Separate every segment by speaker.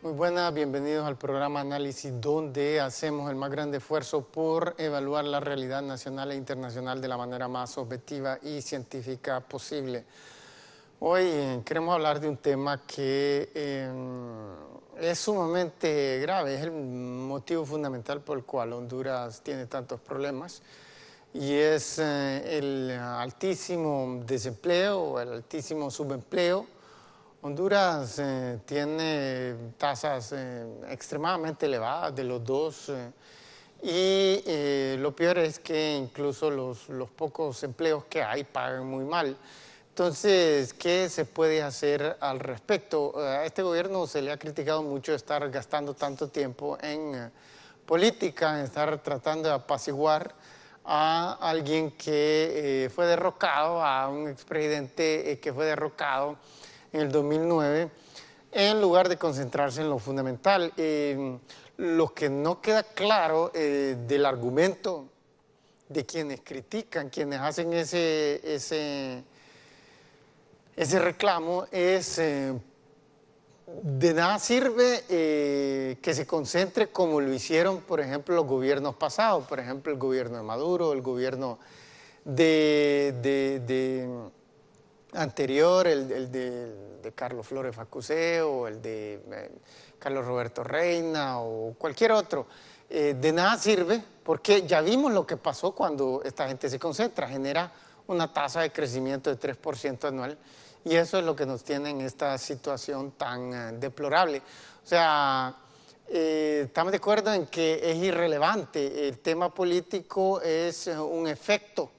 Speaker 1: Muy buenas, bienvenidos al programa Análisis, donde hacemos el más grande esfuerzo por evaluar la realidad nacional e internacional de la manera más objetiva y científica posible. Hoy queremos hablar de un tema que es sumamente grave, es el motivo fundamental por el cual Honduras tiene tantos problemas, y es el altísimo desempleo o el altísimo subempleo. Honduras tiene tasas extremadamente elevadas de los dos, y lo peor es que incluso los pocos empleos que hay pagan muy mal. Entonces, ¿qué se puede hacer al respecto? A este gobierno se le ha criticado mucho estar gastando tanto tiempo en política, en estar tratando de apaciguar a alguien que fue derrocado, a un expresidente que fue derrocado en el 2009, en lugar de concentrarse en lo fundamental. Lo que no queda claro del argumento de quienes critican, quienes hacen ese reclamo es de nada sirve que se concentre como lo hicieron, por ejemplo, los gobiernos pasados, por ejemplo, el gobierno de Maduro, el gobierno anterior, el de Carlos Flores Facuseo, el de Carlos Roberto Reina o cualquier otro. De nada sirve porque ya vimos lo que pasó cuando esta gente se concentra, genera una tasa de crecimiento de 3% anual, y eso es lo que nos tiene en esta situación tan deplorable. O sea, estamos de acuerdo en que es irrelevante, el tema político es un efecto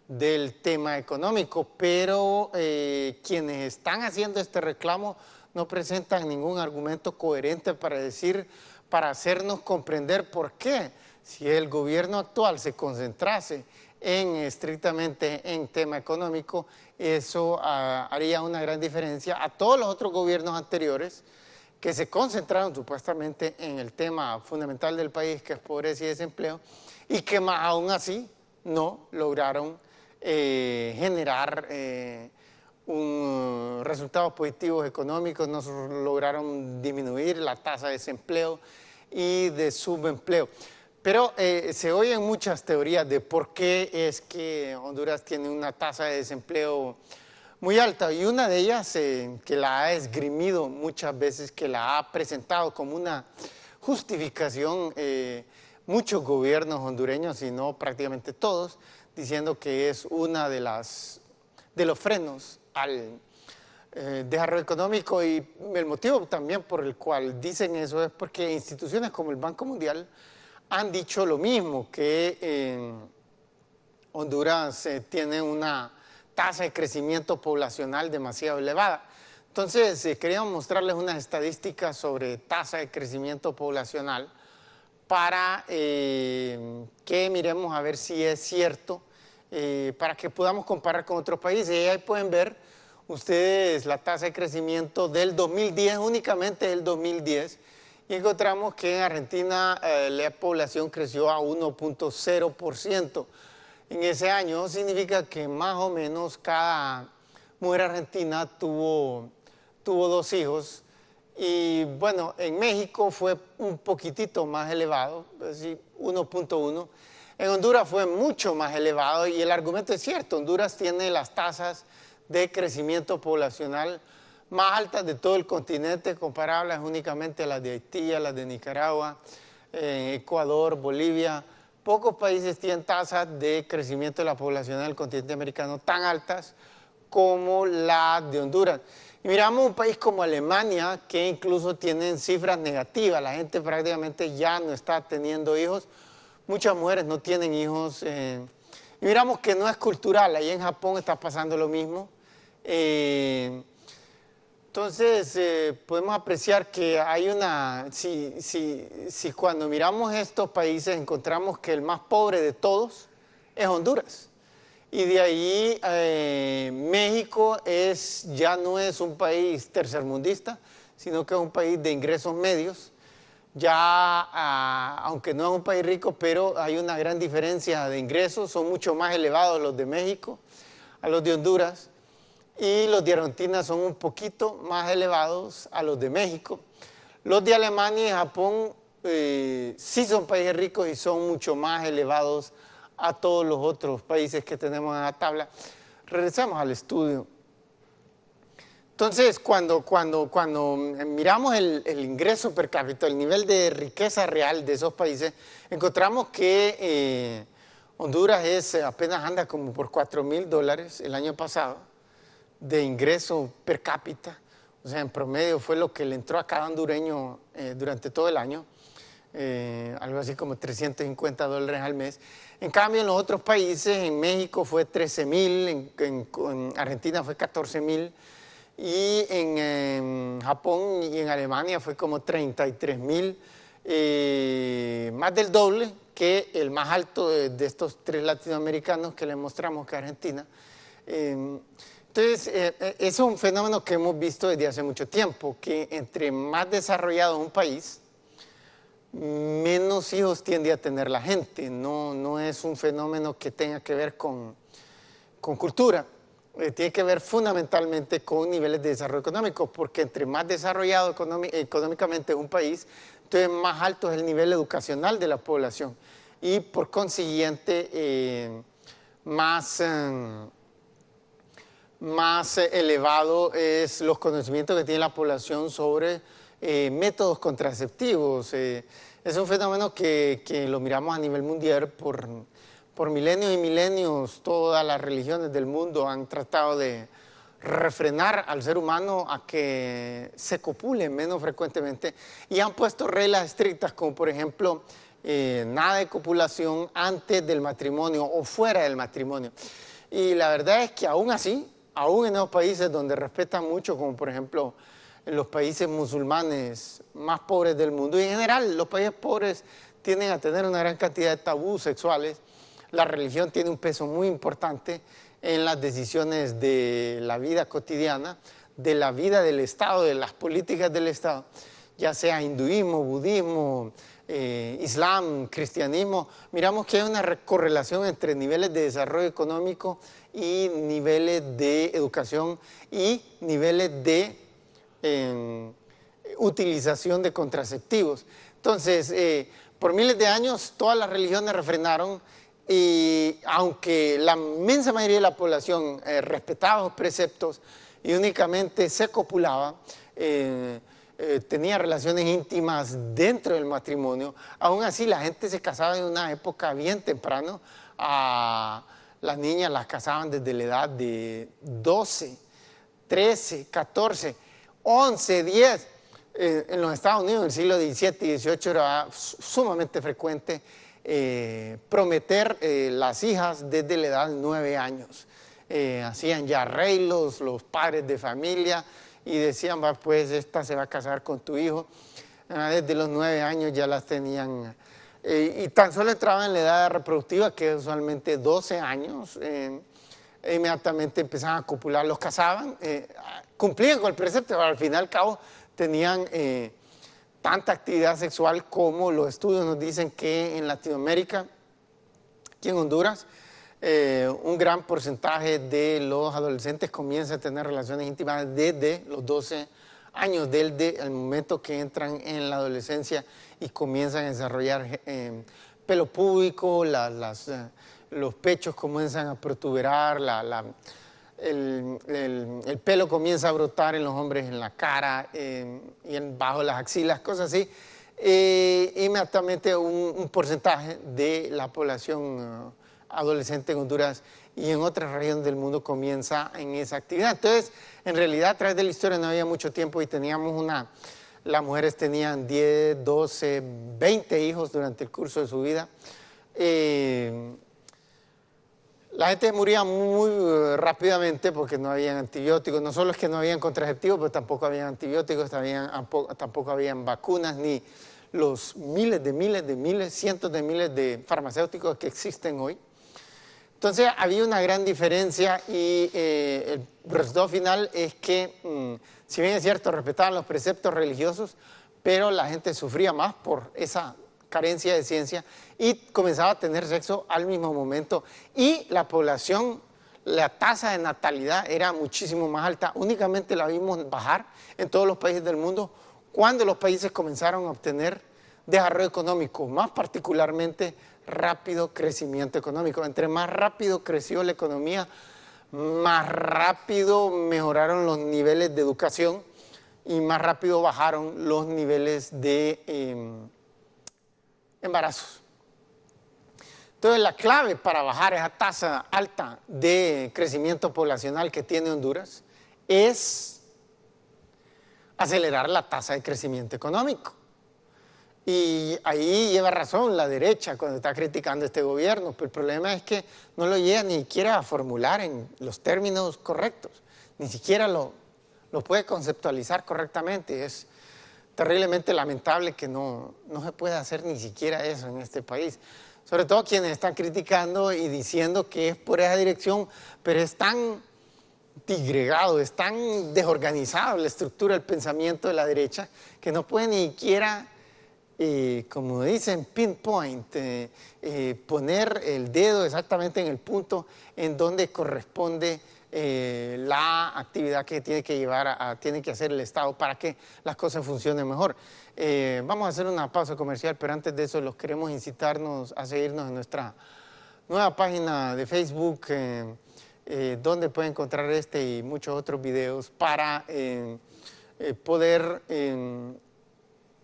Speaker 1: del tema económico, pero quienes están haciendo este reclamo no presentan ningún argumento coherente para hacernos comprender por qué, si el gobierno actual se concentrase estrictamente en tema económico, eso haría una gran diferencia a todos los otros gobiernos anteriores que se concentraron supuestamente en el tema fundamental del país, que es pobreza y desempleo, y que más aún así no lograron generar resultados positivos económicos, no lograron disminuir la tasa de desempleo y de subempleo. Pero se oyen muchas teorías de por qué es que Honduras tiene una tasa de desempleo muy alta, y una de ellas que la ha esgrimido muchas veces, que la ha presentado como una justificación muchos gobiernos hondureños, y no prácticamente todos, diciendo que es una de los frenos al desarrollo económico. Y el motivo también por el cual dicen eso es porque instituciones como el Banco Mundial han dicho lo mismo, que Honduras tiene una tasa de crecimiento poblacional demasiado elevada. Entonces, queríamos mostrarles unas estadísticas sobre tasa de crecimiento poblacional para que miremos a ver si es cierto, para que podamos comparar con otros países. Y ahí pueden ver ustedes la tasa de crecimiento del 2010, únicamente del 2010, y encontramos que en Argentina la población creció a 1.0% en ese año. Significa que más o menos cada mujer argentina tuvo 2 hijos. Y bueno, en México fue un poquitito más elevado, es decir, 1.1. En Honduras fue mucho más elevado, y el argumento es cierto. Honduras tiene las tasas de crecimiento poblacional más altas de todo el continente, comparables únicamente a las de Haití, a las de Nicaragua, Ecuador, Bolivia. Pocos países tienen tasas de crecimiento de la población del continente americano tan altas como la de Honduras. Y miramos un país como Alemania, que incluso tienen cifras negativas. La gente prácticamente ya no está teniendo hijos. Muchas mujeres no tienen hijos. Y miramos que no es cultural. Ahí en Japón está pasando lo mismo. Entonces, podemos apreciar que hay si cuando miramos estos países encontramos que el más pobre de todos es Honduras. Y de ahí México ya no es un país tercermundista, sino que es un país de ingresos medios. Aunque no es un país rico, pero hay una gran diferencia de ingresos, son mucho más elevados los de México a los de Honduras. Y los de Argentina son un poquito más elevados a los de México. Los de Alemania y Japón sí son países ricos y son mucho más elevados a todos los otros países que tenemos en la tabla. Regresamos al estudio. Entonces, cuando miramos el ingreso per cápita, el nivel de riqueza real de esos países, encontramos que Honduras apenas anda como por $4,000 el año pasado de ingreso per cápita. O sea, en promedio fue lo que le entró a cada hondureño durante todo el año, algo así como $350 al mes. En cambio, en los otros países, en México fue 13,000, en Argentina fue 14,000, y en Japón y en Alemania fue como 33,000, más del doble que el más alto de estos tres latinoamericanos que les mostramos, que es Argentina. Entonces, es un fenómeno que hemos visto desde hace mucho tiempo, que entre más desarrollado un país, menos hijos tiende a tener la gente. No es un fenómeno que tenga que ver con cultura. Tiene que ver fundamentalmente con niveles de desarrollo económico, porque entre más desarrollado económicamente un país, entonces más alto es el nivel educacional de la población y por consiguiente más elevado es los conocimientos que tiene la población sobre métodos contraceptivos. Es un fenómeno que lo miramos a nivel mundial por milenios y milenios. Todas las religiones del mundo han tratado de refrenar al ser humano a que se copule menos frecuentemente y han puesto reglas estrictas como por ejemplo nada de copulación antes del matrimonio o fuera del matrimonio. Y la verdad es que aún así, aún en esos países donde respetan mucho, como por ejemplo en los países musulmanes más pobres del mundo, y en general los países pobres tienden a tener una gran cantidad de tabús sexuales, la religión tiene un peso muy importante en las decisiones de la vida cotidiana, de la vida del Estado, de las políticas del Estado, ya sea hinduismo, budismo, islam, cristianismo. Miramos que hay una correlación entre niveles de desarrollo económico y niveles de educación y niveles de utilización de contraceptivos. Entonces, por miles de años todas las religiones refrenaron y aunque la inmensa mayoría de la población respetaba los preceptos y únicamente se copulaba, tenía relaciones íntimas dentro del matrimonio, aún así la gente se casaba en una época bien temprano. A las niñas las casaban desde la edad de 12, 13, 14, 11, 10. En los Estados Unidos en el siglo XVII y XVIII era sumamente frecuente prometer las hijas desde la edad de 9 años. Hacían ya arreglos los padres de familia y decían, va, pues esta se va a casar con tu hijo. Desde los 9 años ya las tenían, y tan solo entraban en la edad reproductiva, que es usualmente 12 años, inmediatamente empezaban a copular, los casaban, cumplían con el precepto, pero al fin y al cabo tenían tanta actividad sexual como los estudios nos dicen que en Latinoamérica, aquí en Honduras, un gran porcentaje de los adolescentes comienza a tener relaciones íntimas desde los 12 años, desde el momento que entran en la adolescencia y comienzan a desarrollar pelo púbico, los pechos comienzan a protuberar, el pelo comienza a brotar en los hombres en la cara y bajo las axilas, cosas así. Inmediatamente un porcentaje de la población adolescente en Honduras y en otras regiones del mundo comienza en esa actividad. Entonces, en realidad, a través de la historia no había mucho tiempo y teníamos las mujeres tenían 10, 12, 20 hijos durante el curso de su vida. La gente moría muy rápidamente porque no habían antibióticos. No solo es que no habían contraceptivos, pero tampoco habían antibióticos, tampoco habían vacunas, ni los cientos de miles de farmacéuticos que existen hoy. Entonces había una gran diferencia y el resultado final es que, si bien es cierto, respetaban los preceptos religiosos, pero la gente sufría más por esa carencia de ciencia y comenzaba a tener sexo al mismo momento y la población, la tasa de natalidad era muchísimo más alta. Únicamente la vimos bajar en todos los países del mundo cuando los países comenzaron a obtener desarrollo económico, más particularmente rápido crecimiento económico. Entre más rápido creció la economía, más rápido mejoraron los niveles de educación y más rápido bajaron los niveles de embarazos. Entonces, la clave para bajar esa tasa alta de crecimiento poblacional que tiene Honduras es acelerar la tasa de crecimiento económico. Y ahí lleva razón la derecha cuando está criticando este gobierno, pero el problema es que no lo llega ni siquiera a formular en los términos correctos, ni siquiera lo puede conceptualizar correctamente. Es terriblemente lamentable que no se pueda hacer ni siquiera eso en este país. Sobre todo quienes están criticando y diciendo que es por esa dirección, pero es tan disgregado, es tan desorganizado la estructura del pensamiento de la derecha que no puede ni siquiera, como dicen, pinpoint, poner el dedo exactamente en el punto en donde corresponde la actividad que tiene que tiene que hacer el Estado para que las cosas funcionen mejor. Vamos a hacer una pausa comercial, pero antes de eso los queremos incitarnos a seguirnos en nuestra nueva página de Facebook, donde pueden encontrar este y muchos otros videos para poder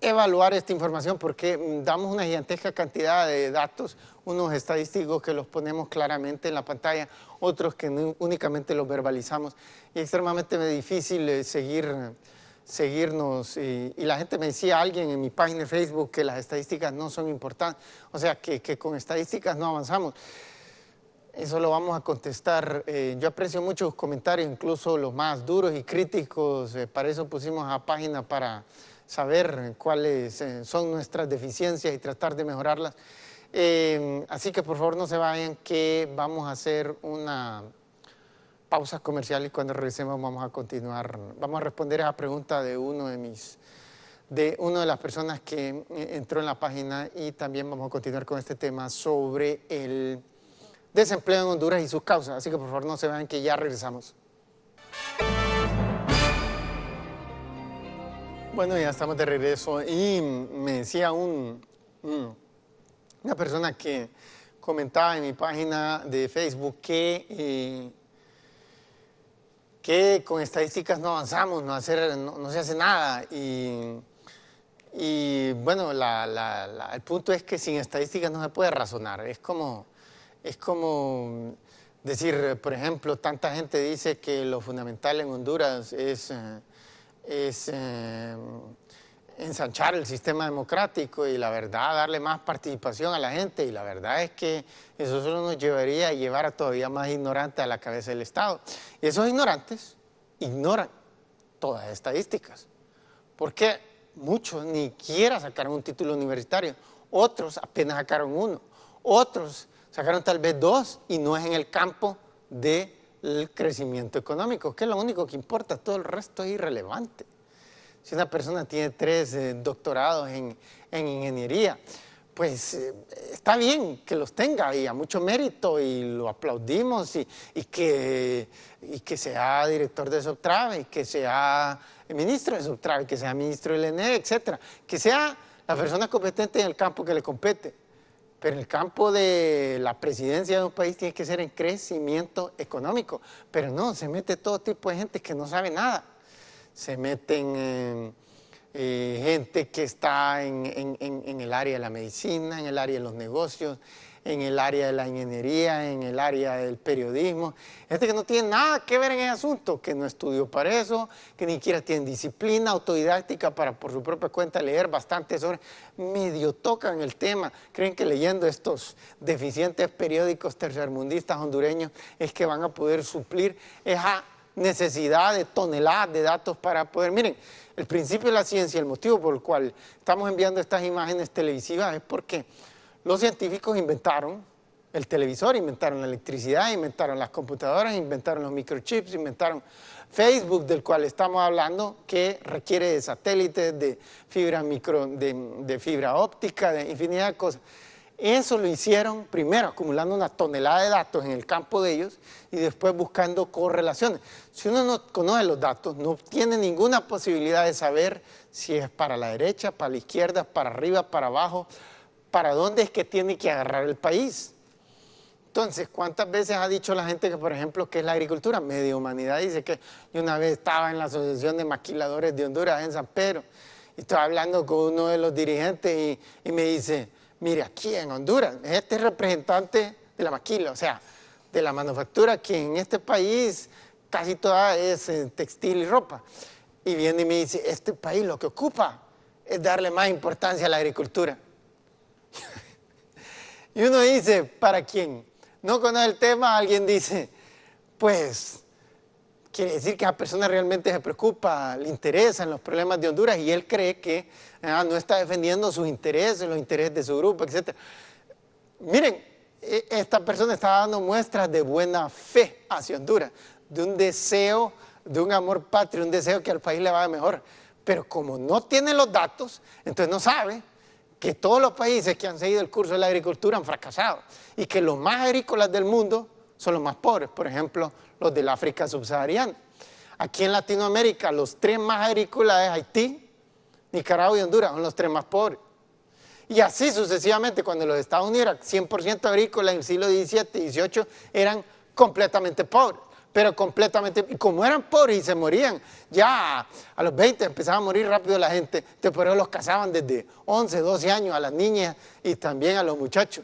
Speaker 1: evaluar esta información, porque damos una gigantesca cantidad de datos, unos estadísticos que los ponemos claramente en la pantalla, otros que únicamente los verbalizamos, y es extremadamente difícil seguirnos, y la gente me decía, alguien en mi página de Facebook, que las estadísticas no son importantes, o sea, que con estadísticas no avanzamos. Eso lo vamos a contestar. Yo aprecio mucho sus comentarios, incluso los más duros y críticos, para eso pusimos a página para saber cuáles son nuestras deficiencias y tratar de mejorarlas. Así que por favor no se vayan, que vamos a hacer una pausa comercial y cuando regresemos vamos a continuar. Vamos a responder a la pregunta de una de las personas que entró en la página, y también vamos a continuar con este tema sobre el desempleo en Honduras y sus causas. Así que por favor no se vayan, que ya regresamos. Bueno, ya estamos de regreso y me decía una persona que comentaba en mi página de Facebook que con estadísticas no avanzamos, no se hace nada. Y bueno, el punto es que sin estadísticas no se puede razonar. Es como decir, por ejemplo, tanta gente dice que lo fundamental en Honduras es ensanchar el sistema democrático y la verdad darle más participación a la gente, y la verdad es que eso solo nos llevaría a llevar a todavía más ignorantes a la cabeza del Estado. Y esos ignorantes ignoran todas las estadísticas, porque muchos ni siquiera sacaron un título universitario, otros apenas sacaron uno, otros sacaron tal vez dos, y no es en el campo del crecimiento económico, que es lo único que importa, todo el resto es irrelevante. Si una persona tiene 3 doctorados en ingeniería, pues está bien que los tenga y a mucho mérito, y lo aplaudimos, y que sea director de Subtrave, y que sea ministro de Subtrave, que sea ministro del ENE, etc. Que sea la persona competente en el campo que le compete. Pero el campo de la presidencia de un país tiene que ser en crecimiento económico. Pero no, se mete todo tipo de gente que no sabe nada. Se meten gente que está en el área de la medicina, en el área de los negocios, en el área de la ingeniería, en el área del periodismo. Gente que no tiene nada que ver en el asunto, que no estudió para eso, que ni siquiera tiene disciplina autodidáctica para por su propia cuenta leer bastante sobre, medio tocan el tema. Creen que leyendo estos deficientes periódicos tercermundistas hondureños es que van a poder suplir esa necesidad de toneladas de datos para poder... Miren, el principio de la ciencia, el motivo por el cual estamos enviando estas imágenes televisivas es porque los científicos inventaron el televisor, inventaron la electricidad, inventaron las computadoras, inventaron los microchips, inventaron Facebook, del cual estamos hablando, que requiere de satélites, de fibra óptica, de infinidad de cosas. Eso lo hicieron primero acumulando una tonelada de datos en el campo de ellos y después buscando correlaciones. Si uno no conoce los datos, no tiene ninguna posibilidad de saber si es para la derecha, para la izquierda, para arriba, para abajo, para dónde es que tiene que agarrar el país. Entonces, ¿cuántas veces ha dicho la gente que, por ejemplo, qué es la agricultura? Media humanidad dice que yo una vez estaba en la Asociación de Maquiladores de Honduras en San Pedro y estaba hablando con uno de los dirigentes y me dice, mire, aquí en Honduras, este representante de la maquila, o sea, de la manufactura, que en este país casi toda es textil y ropa. Y viene y me dice, este país lo que ocupa es darle más importancia a la agricultura. Y uno dice, para quien no conoce el tema, alguien dice, pues, quiere decir que esa persona realmente se preocupa, le interesan los problemas de Honduras y él cree que no está defendiendo sus intereses, los intereses de su grupo, etc. Miren, esta persona está dando muestras de buena fe hacia Honduras, de un deseo, de un amor patrio, un deseo que al país le vaya mejor. Pero como no tiene los datos, entonces no sabe que todos los países que han seguido el curso de la agricultura han fracasado y que los más agrícolas del mundo son los más pobres, por ejemplo, los del África subsahariana. Aquí en Latinoamérica, los tres más agrícolas es Haití, Nicaragua y Honduras, son los tres más pobres. Y así sucesivamente, cuando los Estados Unidos eran 100% agrícolas en el siglo XVII y XVIII, eran completamente pobres. Pero completamente, y como eran pobres y se morían, ya a los 20 empezaba a morir rápido la gente, entonces por eso los casaban desde 11, 12 años a las niñas y también a los muchachos.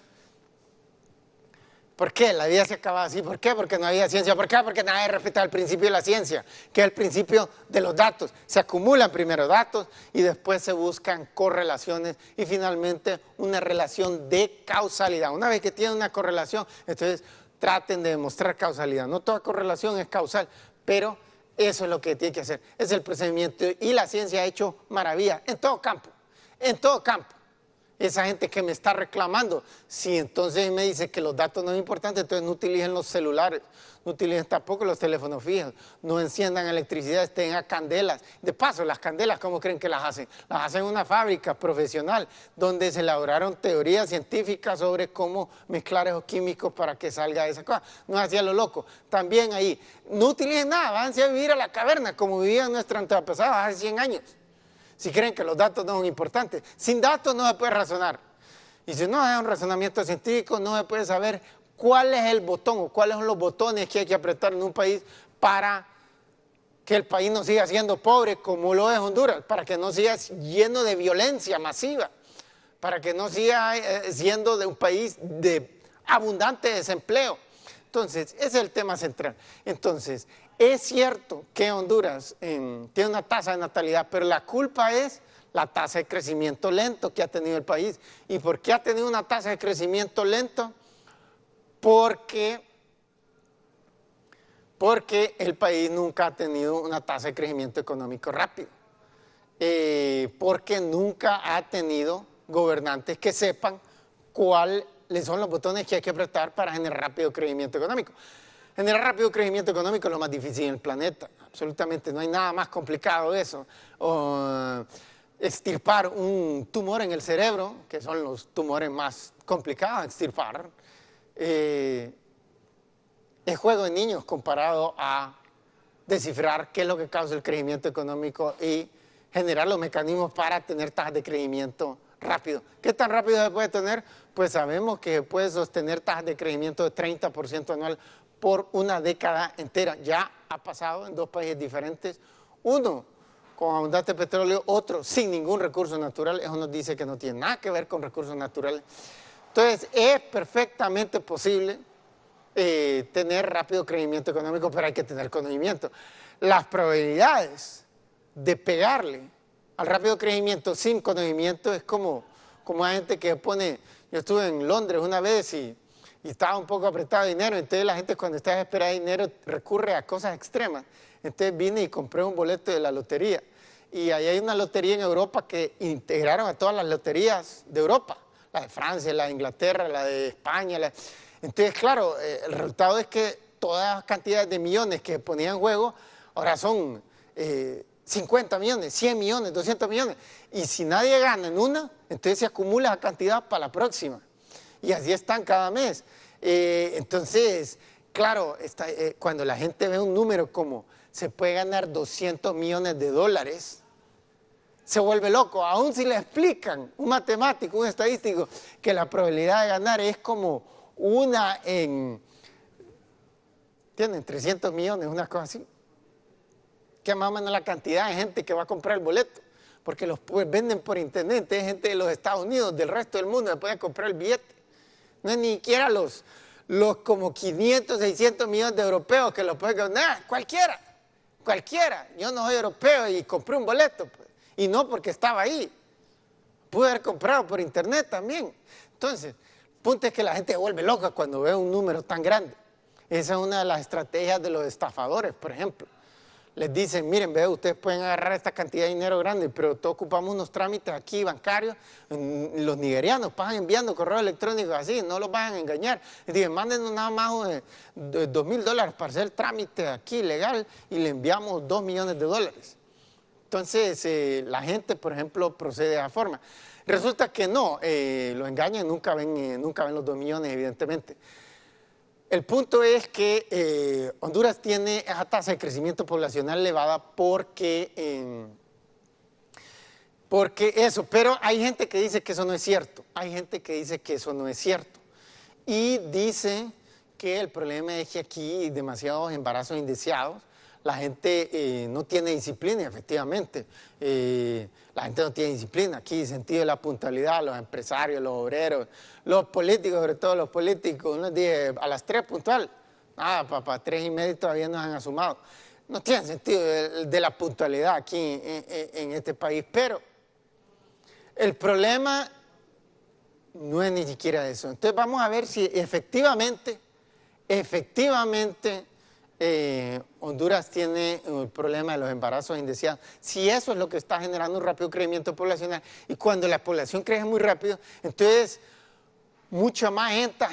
Speaker 1: ¿Por qué? La vida se acababa así. ¿Por qué? Porque no había ciencia. ¿Por qué? Porque nadie respetaba el principio de la ciencia, que es el principio de los datos. Se acumulan primero datos y después se buscan correlaciones y finalmente una relación de causalidad. Una vez que tienen una correlación, entonces traten de demostrar causalidad. No toda correlación es causal, pero eso es lo que tiene que hacer. Es el procedimiento y la ciencia ha hecho maravillas en todo campo, en todo campo. Esa gente que me está reclamando, si entonces me dice que los datos no son importantes, entonces no utilicen los celulares, no utilicen tampoco los teléfonos fijos, no enciendan electricidad, estén a candelas. De paso, las candelas, ¿cómo creen que las hacen? Las hacen en una fábrica profesional donde se elaboraron teorías científicas sobre cómo mezclar esos químicos para que salga esa cosa. No hacía lo loco. También ahí, no utilicen nada, váyanse a vivir a la caverna como vivían nuestros antepasados hace 100 años. Si creen que los datos no son importantes. Sin datos no se puede razonar. Y si no hay un razonamiento científico, no se puede saber cuál es el botón o cuáles son los botones que hay que apretar en un país para que el país no siga siendo pobre como lo es Honduras, para que no siga lleno de violencia masiva, para que no siga siendo de un país de abundante desempleo. Entonces, ese es el tema central. Entonces, es cierto que Honduras tiene una tasa de natalidad, pero la culpa es la tasa de crecimiento lento que ha tenido el país. ¿Y por qué ha tenido una tasa de crecimiento lento? Porque el país nunca ha tenido una tasa de crecimiento económico rápido. Porque nunca ha tenido gobernantes que sepan cuáles son los botones que hay que apretar para generar rápido crecimiento económico. Generar rápido crecimiento económico es lo más difícil en el planeta, absolutamente, no hay nada más complicado de eso. O extirpar un tumor en el cerebro, que son los tumores más complicados de extirpar, es juego de niños comparado a descifrar qué es lo que causa el crecimiento económico y generar los mecanismos para tener tasas de crecimiento rápido. ¿Qué tan rápido se puede tener? Pues sabemos que se puede sostener tasas de crecimiento de 30% anual por una década entera. Ya ha pasado en dos países diferentes, uno con abundante petróleo, otro sin ningún recurso natural. Eso nos dice que no tiene nada que ver con recursos naturales. Entonces, es perfectamente posible tener rápido crecimiento económico, pero hay que tener conocimiento. Las probabilidades de pegarle al rápido crecimiento sin conocimiento es como hay gente que pone. Yo estuve en Londres una vez y estaba un poco apretado de dinero, entonces la gente cuando está desesperada de dinero recurre a cosas extremas. Entonces vine y compré un boleto de la lotería. Y ahí hay una lotería en Europa que integraron a todas las loterías de Europa, la de Francia, la de Inglaterra, la de España. Entonces, claro, el resultado es que todas las cantidades de millones que ponían en juego ahora son 50 millones, 100 millones, 200 millones. Y si nadie gana en una, entonces se acumula la cantidad para la próxima. y así están cada mes. Entonces, claro, cuando la gente ve un número como se puede ganar 200 millones de dólares, se vuelve loco. Aún si le explican un matemático, un estadístico, que la probabilidad de ganar es como una en, ¿tienen? 300 millones, una cosa así. Que más o menos la cantidad de gente que va a comprar el boleto, porque los venden por internet, es gente de los Estados Unidos, del resto del mundo, que puede comprar el billete. No es ni siquiera los como 500, 600 millones de europeos que lo pueden comprar. Cualquiera. Yo no soy europeo y compré un boleto, pues, y no porque estaba ahí. Pude haber comprado por internet también. Entonces, el punto es que la gente se vuelve loca cuando ve un número tan grande. Esa es una de las estrategias de los estafadores, por ejemplo. Les dicen, miren, ve, ustedes pueden agarrar esta cantidad de dinero grande, pero todos ocupamos unos trámites aquí bancarios. Los nigerianos pasan enviando correos electrónicos así, no los van a engañar. Les dicen, mándenos nada más $2,000 para hacer el trámite aquí legal y le enviamos $2 millones. Entonces, la gente, por ejemplo, procede de esa forma. Resulta que no, los engañan, nunca ven los 2 millones, evidentemente. El punto es que Honduras tiene esa tasa de crecimiento poblacional elevada porque eso, pero hay gente que dice que eso no es cierto. Y dice que el problema es que aquí hay demasiados embarazos indeseados. La gente no tiene disciplina, efectivamente. La gente no tiene disciplina. Aquí, sentido de la puntualidad, los empresarios, los obreros, los políticos, sobre todo los políticos, unos días a las 3 puntual. Nada, para 3:30 todavía no han asumado. No tiene sentido de la puntualidad aquí en este país. Pero el problema no es ni siquiera eso. Entonces vamos a ver si efectivamente, Honduras tiene el problema de los embarazos indeseados. Si eso es lo que está generando un rápido crecimiento poblacional, y cuando la población crece muy rápido, entonces mucha más gente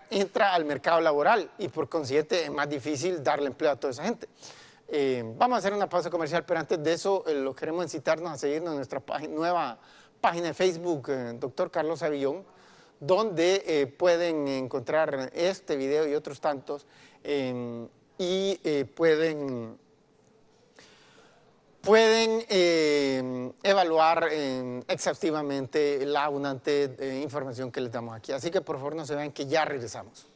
Speaker 1: entra al mercado laboral y por consiguiente es más difícil darle empleo a toda esa gente. Vamos a hacer una pausa comercial, pero antes de eso los queremos incitarnos a seguirnos en nuestra nueva página de Facebook, Dr. Carlos Avillón, donde pueden encontrar este video y otros tantos y pueden evaluar exhaustivamente la abundante información que les damos aquí. Así que por favor no se vayan, que ya regresamos.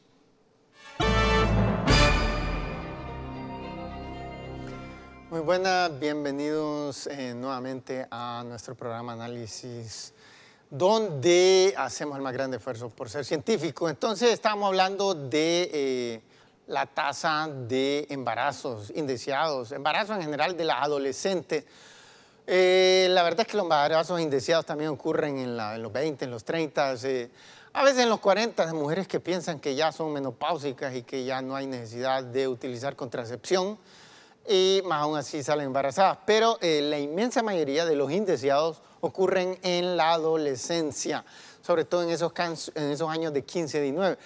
Speaker 1: Muy buenas, bienvenidos nuevamente a nuestro programa Análisis, donde hacemos el más grande esfuerzo por ser científico. Entonces estamos hablando de la tasa de embarazos indeseados, embarazos en general de las adolescentes. La verdad es que los embarazos indeseados también ocurren en los 20, en los 30, a veces en los 40, de mujeres que piensan que ya son menopáusicas y que ya no hay necesidad de utilizar contracepción y más aún así salen embarazadas. Pero la inmensa mayoría de los indeseados ocurren en la adolescencia, sobre todo en esos años de 15 a 19.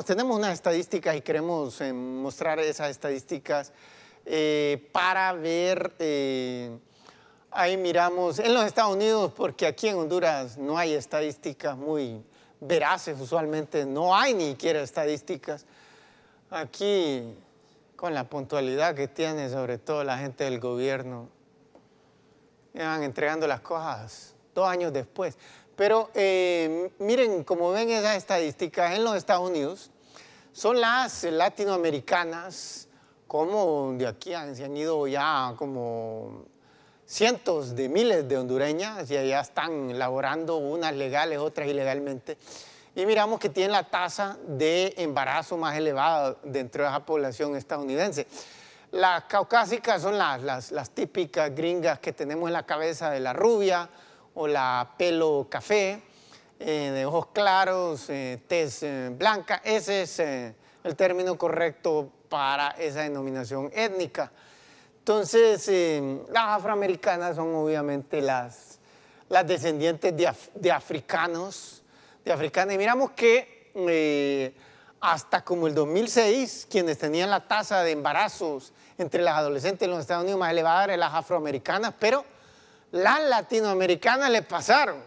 Speaker 1: Tenemos unas estadísticas y queremos mostrar esas estadísticas para ver, ahí miramos, en los Estados Unidos, porque aquí en Honduras no hay estadísticas muy veraces, usualmente no hay ni siquiera estadísticas. Aquí, con la puntualidad que tiene sobre todo la gente del gobierno, van entregando las cosas 2 años después. Pero miren, como ven esas estadísticas en los Estados Unidos, son las latinoamericanas, como de aquí se han ido ya como cientos de miles de hondureñas y allá están laborando, unas legales, otras ilegalmente. Y miramos que tienen la tasa de embarazo más elevada dentro de esa población estadounidense. Las caucásicas son las típicas gringas que tenemos en la cabeza, de la rubia o la pelo café, de ojos claros, tez blanca. Ese es el término correcto para esa denominación étnica. Entonces, las afroamericanas son obviamente las descendientes de africanos, y miramos que hasta como el 2006, quienes tenían la tasa de embarazos entre las adolescentes en los Estados Unidos más elevada eran las afroamericanas, pero las latinoamericanas le pasaron.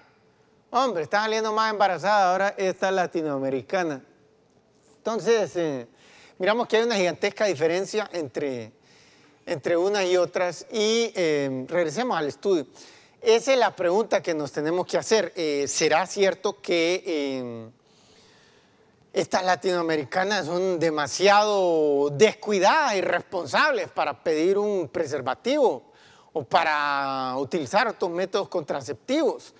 Speaker 1: Hombre, está saliendo más embarazada ahora esta latinoamericana. Entonces, miramos que hay una gigantesca diferencia entre unas y otras y regresemos al estudio. Esa es la pregunta que nos tenemos que hacer. ¿Será cierto que estas latinoamericanas son demasiado descuidadas y irresponsables para pedir un preservativo o para utilizar otros métodos contraceptivos?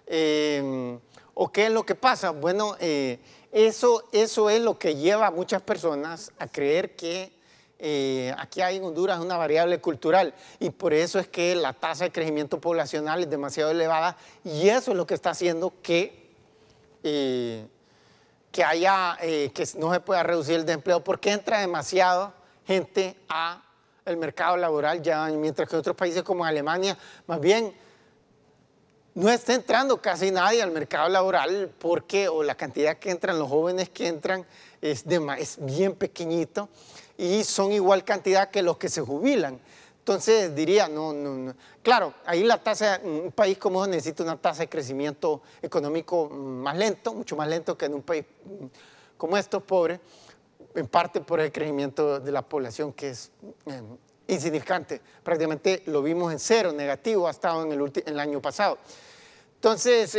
Speaker 1: ¿O qué es lo que pasa? Bueno, eso es lo que lleva a muchas personas a creer que aquí hay en Honduras una variable cultural y por eso es que la tasa de crecimiento poblacional es demasiado elevada y eso es lo que está haciendo que no se pueda reducir el desempleo porque entra demasiada gente al mercado laboral, ya, mientras que en otros países como Alemania, más bien, no está entrando casi nadie al mercado laboral porque la cantidad que entran, los jóvenes que entran es bien pequeñito y son igual cantidad que los que se jubilan. Entonces diría, no. Claro, ahí la tasa, un país como necesita una tasa de crecimiento económico más lento, mucho más lento que en un país como estos pobres, en parte por el crecimiento de la población que es insignificante. Prácticamente lo vimos en cero, negativo, ha estado en el año pasado. Entonces,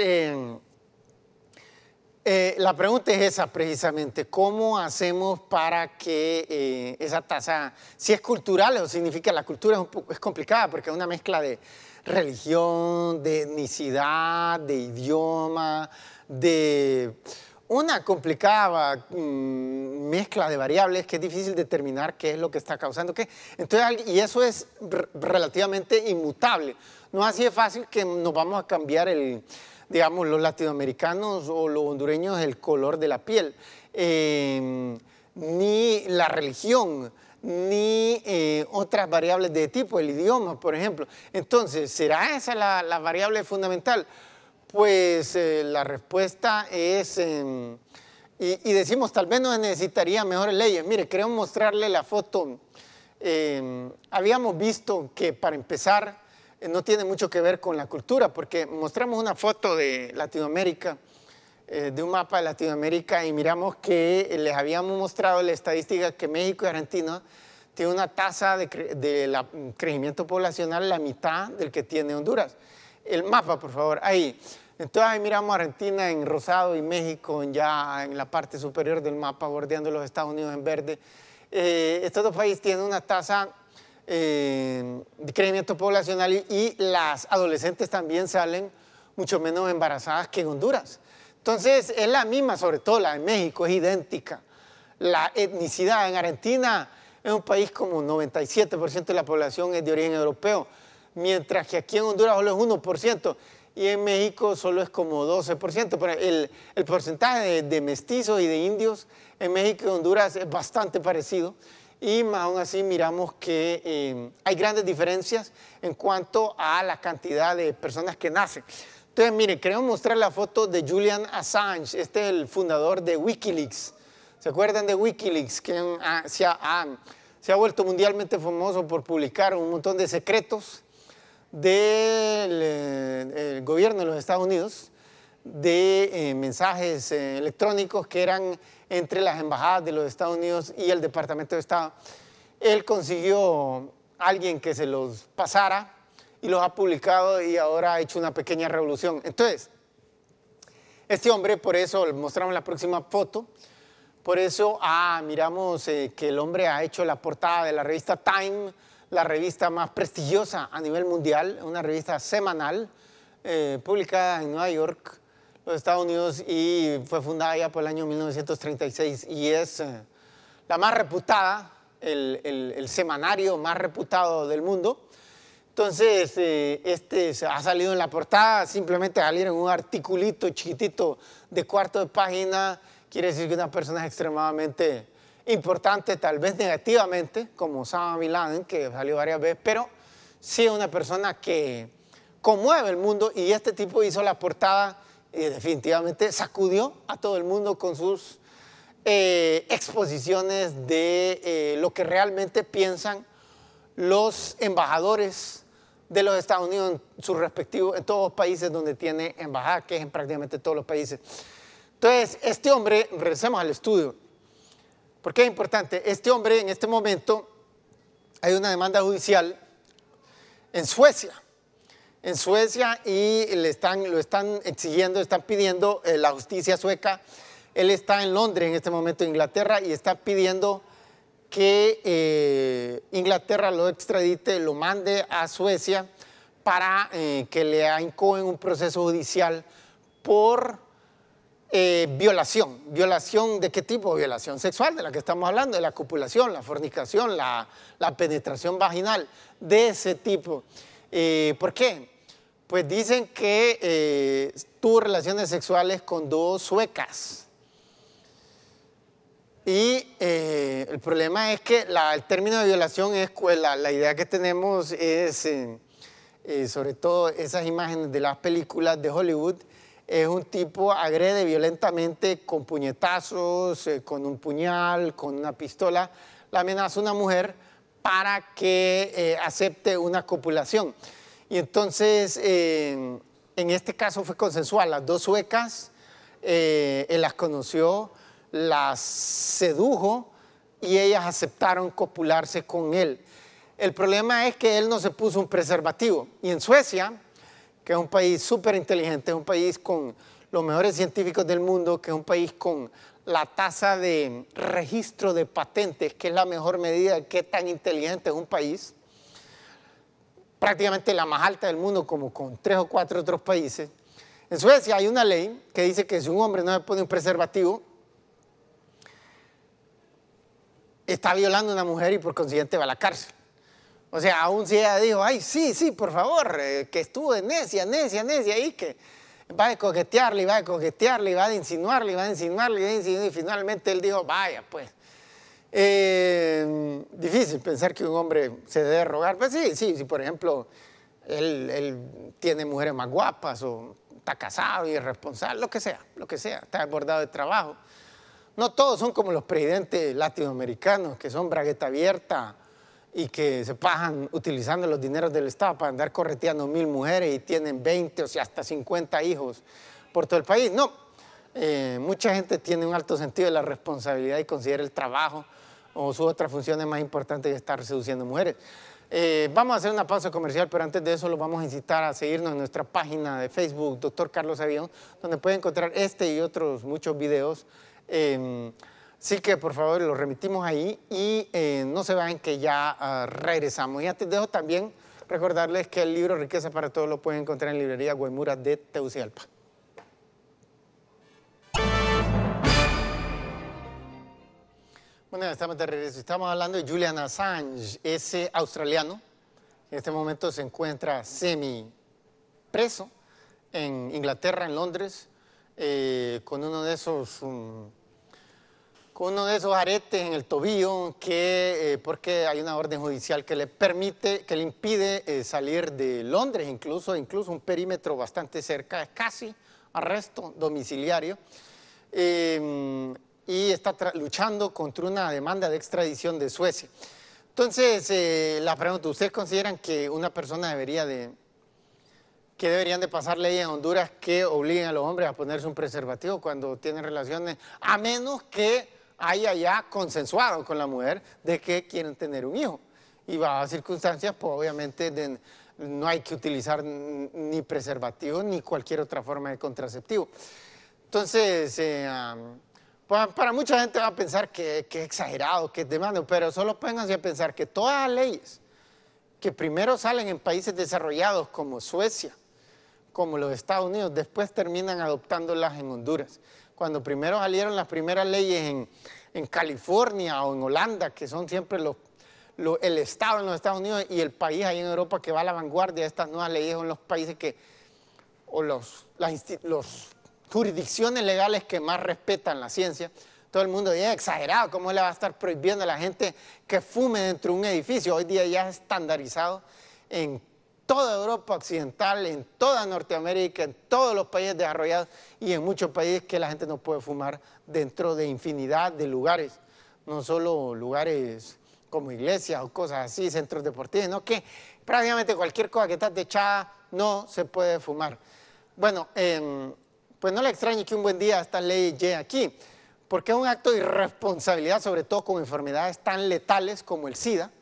Speaker 1: la pregunta es esa precisamente, ¿cómo hacemos para que esa tasa, si es cultural o significa la cultura es complicada porque es una mezcla de religión, de etnicidad, de idioma, de una complicada mezcla de variables que es difícil determinar qué es lo que está causando qué. Entonces, y eso es relativamente inmutable. No es así de fácil que nos vamos a cambiar digamos, los latinoamericanos o los hondureños el color de la piel, ni la religión, ni otras variables de tipo, el idioma, por ejemplo. Entonces, ¿será esa la variable fundamental? Pues la respuesta es, y decimos, tal vez no necesitaría mejores leyes. Mire, queremos mostrarle la foto. Habíamos visto que para empezar no tiene mucho que ver con la cultura, porque mostramos una foto de Latinoamérica, de un mapa de Latinoamérica, y miramos que les habíamos mostrado la estadística que México y Argentina tienen una tasa de crecimiento poblacional la mitad del que tiene Honduras. El mapa, por favor, ahí. Entonces ahí miramos a Argentina en rosado y México ya en la parte superior del mapa, bordeando los Estados Unidos en verde. Estos dos países tienen una tasa de crecimiento poblacional y las adolescentes también salen mucho menos embarazadas que en Honduras. Entonces es la misma, sobre todo la de México, es idéntica. La etnicidad en Argentina es un país como 97% de la población es de origen europeo, mientras que aquí en Honduras solo es 1%. Y en México solo es como 12%. Pero el porcentaje de mestizos y de indios en México y Honduras es bastante parecido. Y aún así miramos que hay grandes diferencias en cuanto a la cantidad de personas que nacen. Entonces, miren, queremos mostrar la foto de Julian Assange. Este es el fundador de Wikileaks. ¿Se acuerdan de Wikileaks? Que se ha vuelto mundialmente famoso por publicar un montón de secretos del gobierno de los Estados Unidos, de mensajes electrónicos que eran entre las embajadas de los Estados Unidos y el Departamento de Estado. Él consiguió a alguien que se los pasara y los ha publicado y ahora ha hecho una pequeña revolución. Entonces, este hombre, por eso mostramos la próxima foto, por eso miramos que el hombre ha hecho la portada de la revista Time, la revista más prestigiosa a nivel mundial, una revista semanal publicada en Nueva York, los Estados Unidos, y fue fundada ya por el año 1936 y es la más reputada, el semanario más reputado del mundo. Entonces, ha salido en la portada, simplemente salir en un articulito chiquitito de cuarto de página, quiere decir que una persona es extremadamente importante, tal vez negativamente, como Osama Bin Laden, que salió varias veces, pero sí es una persona que conmueve el mundo y este tipo hizo la portada y definitivamente sacudió a todo el mundo con sus exposiciones de lo que realmente piensan los embajadores de los Estados Unidos en sus respectivos, en todos los países donde tiene embajada, que es en prácticamente todos los países. Entonces, este hombre, regresemos al estudio, porque es importante, este hombre en este momento hay una demanda judicial en Suecia, y lo están exigiendo, están pidiendo la justicia sueca. Él está en Londres en este momento, en Inglaterra, y está pidiendo que Inglaterra lo extradite, lo mande a Suecia para que le incoen un proceso judicial por violación. ¿Violación de qué tipo? Violación sexual, de la que estamos hablando, de la copulación, la fornicación, la penetración vaginal, de ese tipo. ¿Por qué? Pues dicen que tuvo relaciones sexuales con 2 suecas. Y el problema es que el término de violación es, la idea que tenemos es, sobre todo esas imágenes de las películas de Hollywood, es un tipo agrede violentamente con puñetazos, con un puñal, con una pistola, la amenaza a una mujer para que acepte una copulación. Y entonces, en este caso fue consensual. Las 2 suecas, él las conoció, las sedujo y ellas aceptaron copularse con él. El problema es que él no se puso un preservativo. Y en Suecia, que es un país súper inteligente, es un país con los mejores científicos del mundo, que es un país con la tasa de registro de patentes, que es la mejor medida de qué tan inteligente es un país, prácticamente la más alta del mundo, como con 3 o 4 otros países. En Suecia hay una ley que dice que si un hombre no se pone un preservativo, está violando a una mujer y por consiguiente va a la cárcel. O sea, aún si ella dijo, ay, sí, por favor, que estuvo de necia, ahí, que va a coquetearle, va a insinuarle, y finalmente él dijo, vaya, pues. Difícil pensar que un hombre se debe rogar. Pues sí, por ejemplo, él tiene mujeres más guapas o está casado y es responsable, lo que sea, está desbordado de trabajo. No todos son como los presidentes latinoamericanos, que son bragueta abierta y que se pasan utilizando los dineros del Estado para andar correteando 1000 mujeres y tienen 20 o sea, hasta 50 hijos por todo el país. No, mucha gente tiene un alto sentido de la responsabilidad y considera el trabajo o sus otras funciones más importantes que estar seduciendo mujeres. Vamos a hacer una pausa comercial, pero antes de eso los vamos a incitar a seguirnos en nuestra página de Facebook, Dr. Carlos Avión, donde pueden encontrar este y otros muchos videos. Así que por favor los remitimos ahí y no se vayan que ya regresamos. Y antes de eso también recordarles que el libro Riqueza para Todos lo pueden encontrar en librería Guaymura de Tegucigalpa. Bueno, estamos de regreso. Estamos hablando de Julian Assange, ese australiano que en este momento se encuentra semi-preso en Inglaterra, en Londres, con uno de esos aretes en el tobillo porque hay una orden judicial que le impide salir de Londres, incluso un perímetro bastante cerca, es casi arresto domiciliario. Y está luchando contra una demanda de extradición de Suecia. Entonces, la pregunta, ¿ustedes consideran que una persona deberían de pasar leyes en Honduras que obliguen a los hombres a ponerse un preservativo cuando tienen relaciones, a menos que haya ya consensuado con la mujer de que quieren tener un hijo? Y bajo circunstancias, pues obviamente no hay que utilizar ni preservativo ni cualquier otra forma de contraceptivo. Entonces, para mucha gente va a pensar que es exagerado, que es demanda, pero solo pónganse a pensar que todas las leyes que primero salen en países desarrollados como Suecia, como los Estados Unidos, después terminan adoptándolas en Honduras. Cuando primero salieron las primeras leyes en California o en Holanda, que son siempre el Estado en los Estados Unidos y el país ahí en Europa que va a la vanguardia de estas nuevas leyes, son los países las jurisdicciones legales que más respetan la ciencia. Todo el mundo dice, exagerado, ¿cómo le va a estar prohibiendo a la gente que fume dentro de un edificio? Hoy día ya es estandarizado en toda Europa occidental, en toda Norteamérica, en todos los países desarrollados y en muchos países que la gente no puede fumar dentro de infinidad de lugares, no solo lugares como iglesias o cosas así, centros deportivos, no que prácticamente cualquier cosa que está techada no se puede fumar. Bueno, pues no le extrañe que un buen día esta ley llegue aquí, porque es un acto de irresponsabilidad, sobre todo con enfermedades tan letales como el SIDA,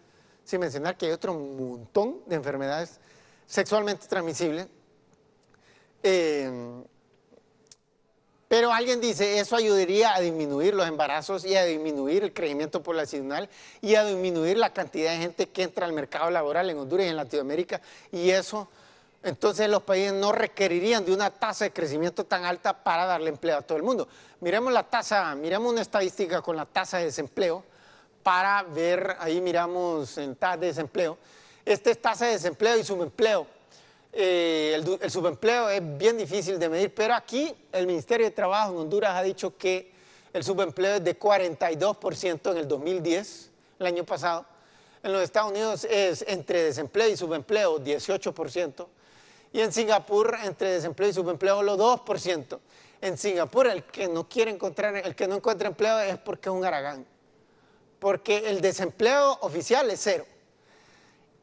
Speaker 1: sin mencionar que hay otro montón de enfermedades sexualmente transmisibles. Pero alguien dice, eso ayudaría a disminuir los embarazos y a disminuir el crecimiento poblacional y a disminuir la cantidad de gente que entra al mercado laboral en Honduras y en Latinoamérica, y eso, entonces los países no requerirían de una tasa de crecimiento tan alta para darle empleo a todo el mundo. Miremos la tasa, miremos una estadística con la tasa de desempleo para ver, ahí miramos en tasa de desempleo. Esta es tasa de desempleo y subempleo. El subempleo es bien difícil de medir, pero aquí el Ministerio de Trabajo en Honduras ha dicho que el subempleo es de 42% en el 2010, el año pasado. En los Estados Unidos es entre desempleo y subempleo 18%. Y en Singapur entre desempleo y subempleo los 2%. En Singapur el que no encuentra empleo es porque es un haragán. Porque el desempleo oficial es 0.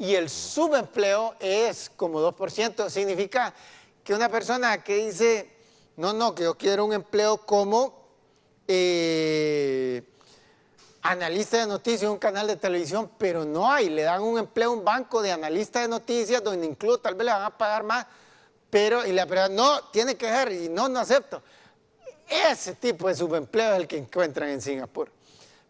Speaker 1: Y el subempleo es como 2%, significa que una persona que dice, no, que yo quiero un empleo como analista de noticias en un canal de televisión, pero no hay, le dan un empleo a un banco de analista de noticias donde incluso tal vez le van a pagar más, pero y la persona no, tiene que ser y no acepto. Ese tipo de subempleo es el que encuentran en Singapur.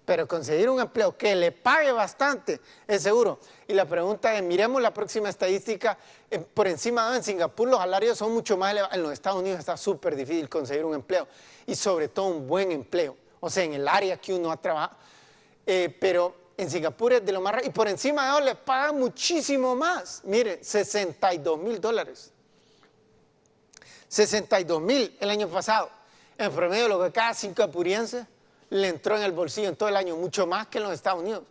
Speaker 1: Pero conseguir un empleo que le pague bastante es seguro. Y la pregunta es, miremos la próxima estadística, por encima de en Singapur los salarios son mucho más elevados, en los Estados Unidos está súper difícil conseguir un empleo y sobre todo un buen empleo, o sea, en el área que uno ha trabajado, pero en Singapur es de lo más raro y por encima de eso le pagan muchísimo más, mire, $62,000, 62,000 el año pasado, en promedio lo que cada singapuriense le entró en el bolsillo en todo el año, mucho más que en los Estados Unidos.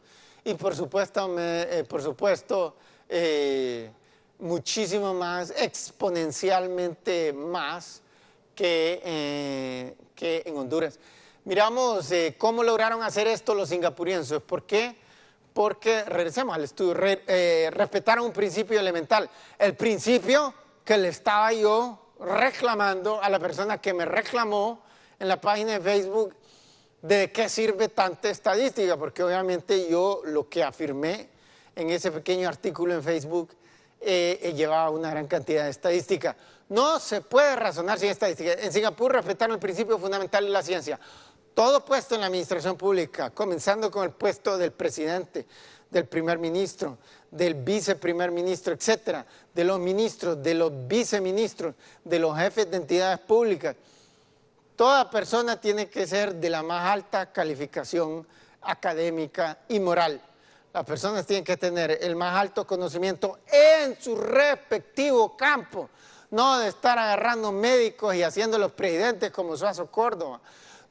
Speaker 1: Y por supuesto, muchísimo más, exponencialmente más que en Honduras. Miramos cómo lograron hacer esto los singapurienses. ¿Por qué? Porque, regresemos al estudio, respetaron un principio elemental. El principio que le estaba yo reclamando a la persona que me reclamó en la página de Facebook, ¿de qué sirve tanta estadística? Porque obviamente yo lo que afirmé en ese pequeño artículo en Facebook llevaba una gran cantidad de estadística. No se puede razonar sin estadística. En Singapur respetaron el principio fundamental de la ciencia. Todo puesto en la administración pública, comenzando con el puesto del presidente, del primer ministro, del viceprimer ministro, etcétera, de los ministros, de los viceministros, de los jefes de entidades públicas. Toda persona tiene que ser de la más alta calificación académica y moral. Las personas tienen que tener el más alto conocimiento en su respectivo campo, no de estar agarrando médicos y haciéndolos presidentes como Suazo Córdoba,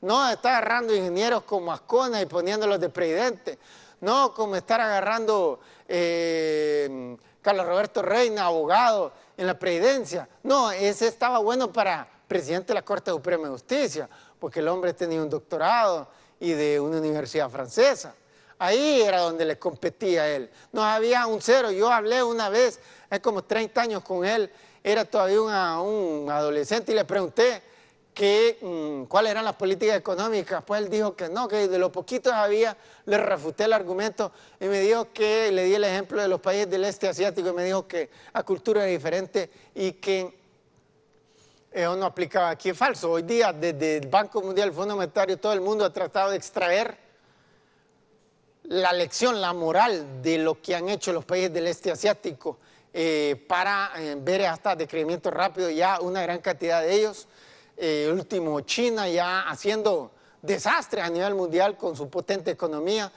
Speaker 1: no de estar agarrando ingenieros como Ascona y poniéndolos de presidente, no como estar agarrando Carlos Roberto Reina, abogado en la presidencia. No, ese estaba bueno para presidente de la Corte Suprema de Justicia, porque el hombre tenía un doctorado y de una universidad francesa. Ahí era donde le competía a él. No había un cero. Yo hablé una vez, hace como 30 años con él, era todavía un adolescente y le pregunté cuáles eran las políticas económicas. Pues él dijo que no, que de lo poquito que había, le refuté el argumento y me dijo que, le di el ejemplo de los países del este asiático y me dijo que la cultura era diferente y que eso no aplicaba aquí. Es falso. Hoy día, desde el Banco Mundial, el Fondo Monetario, todo el mundo ha tratado de extraer la lección, la moral de lo que han hecho los países del este asiático para ver hasta decrecimiento rápido ya una gran cantidad de ellos. El último, China, ya haciendo desastres a nivel mundial con su potente economía.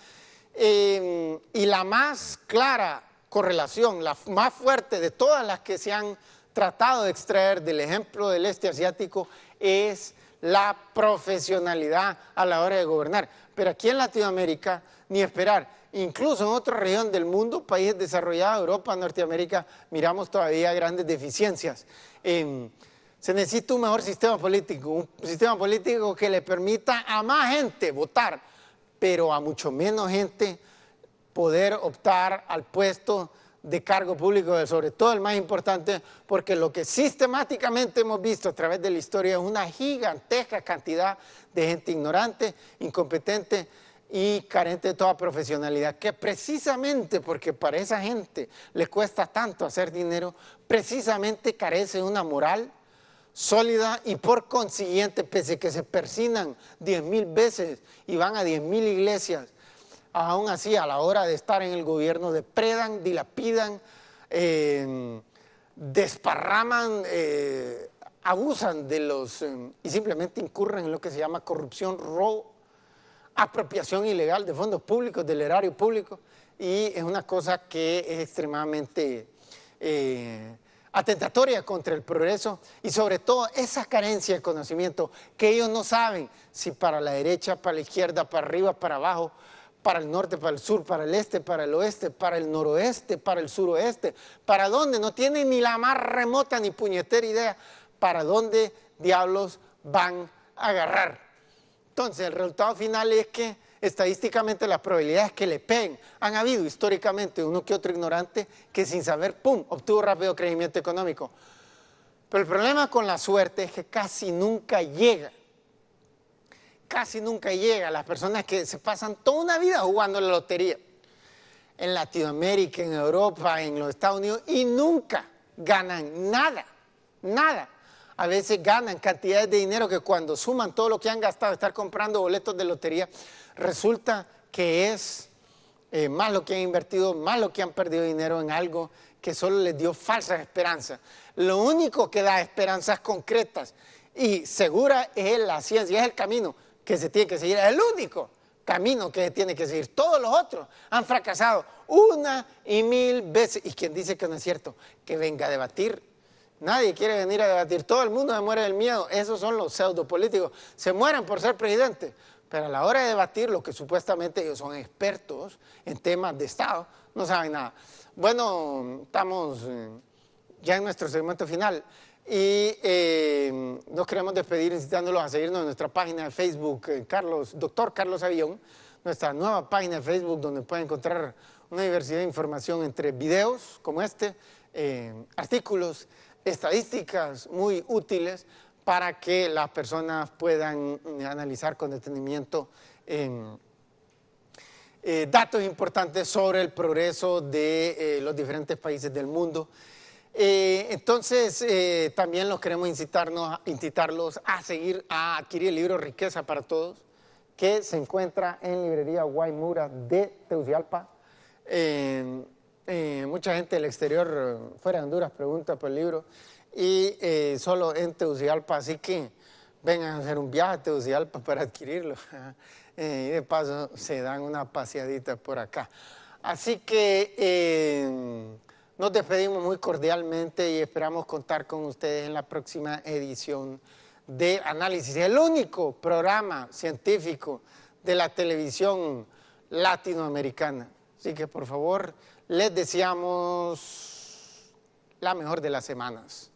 Speaker 1: Y la más clara correlación, la más fuerte de todas las que se han tratado de extraer del ejemplo del este asiático es la profesionalidad a la hora de gobernar. Pero aquí en Latinoamérica, ni esperar. Incluso en otra región del mundo, países desarrollados, Europa, Norteamérica, miramos todavía grandes deficiencias. Se necesita un mejor sistema político que le permita a más gente votar, pero a mucho menos gente poder optar al puesto de cargo público, sobre todo el más importante, porque lo que sistemáticamente hemos visto a través de la historia es una gigantesca cantidad de gente ignorante, incompetente y carente de toda profesionalidad, que precisamente porque para esa gente le cuesta tanto hacer dinero, precisamente carece de una moral sólida y por consiguiente, pese a que se persignan 10,000 veces y van a 10,000 iglesias, aún así a la hora de estar en el gobierno depredan, dilapidan, desparraman, abusan de los y simplemente incurren en lo que se llama corrupción, robo, apropiación ilegal de fondos públicos, del erario público, y es una cosa que es extremadamente atentatoria contra el progreso y sobre todo esa carencia de conocimiento que ellos no saben si para la derecha, para la izquierda, para arriba, para abajo, para el norte, para el sur, para el este, para el oeste, para el noroeste, para el suroeste, para dónde, no tienen ni la más remota ni puñetera idea para dónde diablos van a agarrar. Entonces el resultado final es que estadísticamente las probabilidades que le peguen, han habido históricamente uno que otro ignorante que sin saber, ¡pum!, obtuvo rápido crecimiento económico. Pero el problema con la suerte es que casi nunca llega las personas que se pasan toda una vida jugando la lotería en Latinoamérica, en Europa, en los Estados Unidos y nunca ganan nada, nada. A veces ganan cantidades de dinero que cuando suman todo lo que han gastado, estar comprando boletos de lotería, resulta que es más lo que han invertido, más lo que han perdido dinero en algo que solo les dio falsas esperanzas. Lo único que da esperanzas concretas y seguras es la ciencia, es el camino que se tiene que seguir, es el único camino que se tiene que seguir. Todos los otros han fracasado 1,000 veces. Y quien dice que no es cierto, que venga a debatir. Nadie quiere venir a debatir, todo el mundo se muere del miedo, esos son los pseudopolíticos, se mueren por ser presidente, pero a la hora de debatir, lo que supuestamente ellos son expertos en temas de Estado, no saben nada. Bueno, estamos ya en nuestro segmento final y nos queremos despedir incitándolos a seguirnos en nuestra página de Facebook, Dr. Carlos Avillón, nuestra nueva página de Facebook donde pueden encontrar una diversidad de información entre videos como este, artículos, estadísticas muy útiles para que las personas puedan analizar con detenimiento datos importantes sobre el progreso de los diferentes países del mundo. Entonces, también los queremos incitarlos a seguir, a adquirir el libro Riqueza para Todos, que se encuentra en librería Guaymura de Tegucigalpa. Mucha gente del exterior, fuera de Honduras, pregunta por el libro y solo en Tegucigalpa, así que vengan a hacer un viaje a Tegucigalpa para adquirirlo y de paso se dan una paseadita por acá. Así que nos despedimos muy cordialmente y esperamos contar con ustedes en la próxima edición de Análisis, el único programa científico de la televisión latinoamericana. Así que por favor, les deseamos la mejor de las semanas.